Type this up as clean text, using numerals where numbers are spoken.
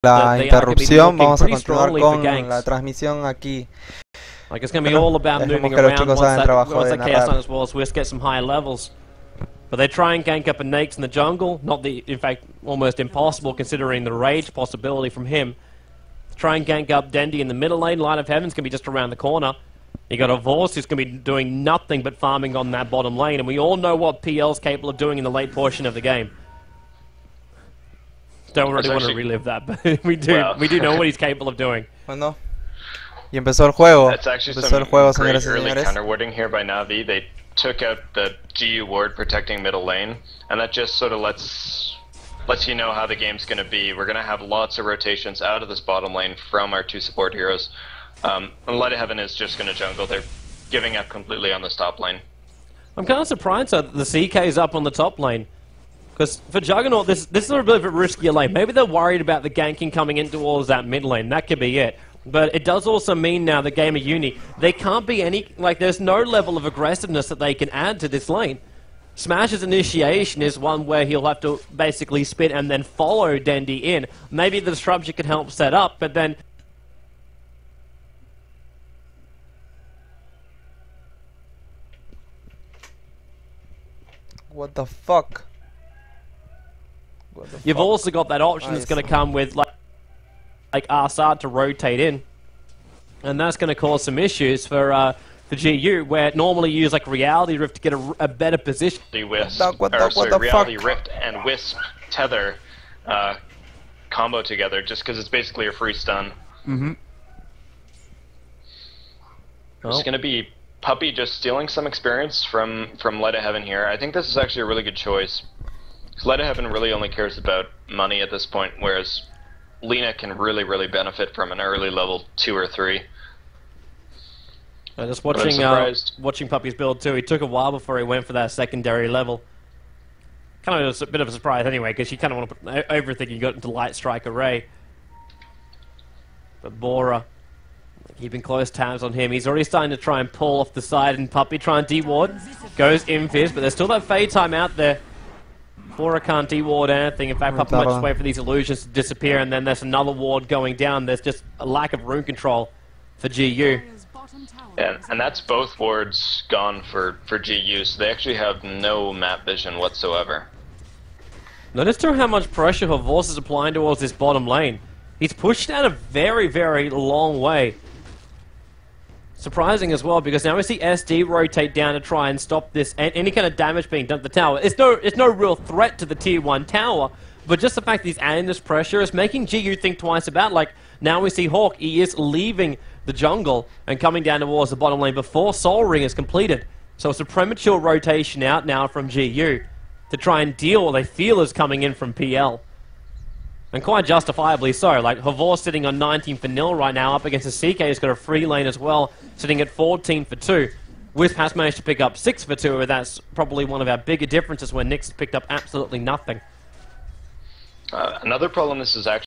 La interrupción, vamos a continuar con la transmisión aquí. Like it's going to be all about moving around once that chaos on as well, so we just get some high levels. But they try and gank up a Nakes in the jungle, in fact, almost impossible considering the rage possibility from him. Try and gank up Dendy in the middle lane, Light of Heaven's going to be just around the corner. You got a Vorse who's going to be doing nothing but farming on that bottom lane, and we all know what PL's capable of doing in the late portion of the game. Don't really want to relive that, but we do know what he's capable of doing. Bueno, y empezó el juego. That's actually some great early counterwarding here by Na'Vi. They took out the GU ward protecting middle lane, and that just sort of lets you know how the game's going to be. We're going to have lots of rotations out of this bottom lane from our two support heroes. And Light of Heaven is just going to jungle. They're giving up completely on this top lane. I'm kind of surprised that the CK's up on the top lane. Because for Juggernaut, this is a bit of a riskier lane. Maybe they're worried about the ganking coming in towards that mid lane. That could be it. But it does also mean now the game of Uni, there can't be any, there's no level of aggressiveness that they can add to this lane. Smash's initiation is one where he'll have to basically spin and then follow Dendy in. Maybe the disruption can help set up, but then... What the fuck? You've also got that option that's going to come with like Arsad to rotate in, and that's going to cause some issues for GU, where normally you use like Reality Rift to get a better position. Reality Rift and Wisp tether combo together, just because it's basically a free stun. It's going to be Puppey just stealing some experience from Light of Heaven here. I think this is actually a really good choice. Light of Heaven really only cares about money at this point, whereas Lina can really benefit from an early level 2 or 3. Just watching Puppey's build too. He took a while before he went for that secondary level. Kind of a bit of a surprise anyway, because you kind of want to put everything you got into Light Strike Array. But Bora, keeping close tabs on him. He's already starting to try and pull off the side, and Puppey trying to de-ward. Goes Invis, but there's still that fade time out there. Bora can't de-ward anything. In fact, Puppey might just wait for these illusions to disappear, and then there's another ward going down. There's just a lack of rune control for GU. Yeah, and that's both wards gone for GU, so they actually have no map vision whatsoever. Notice too how much pressure Vorse is applying towards this bottom lane. He's pushed down a very long way. Surprising as well, because now we see SD rotate down to try and stop this any kind of damage being done to the tower. It's no real threat to the tier 1 tower, but just the fact that he's adding this pressure is making GU think twice about, now we see Hawk, he is leaving the jungle and coming down towards the bottom lane before Soul Ring is completed. So it's a premature rotation out now from GU to try and deal what they feel is coming in from PL. And quite justifiably so. Havor sitting on 19 for nil right now, up against the CK, who's got a free lane as well, sitting at 14 for 2. Wisp has managed to pick up 6 for 2, and that's probably one of our bigger differences, where Nyx has picked up absolutely nothing. Another problem this is actually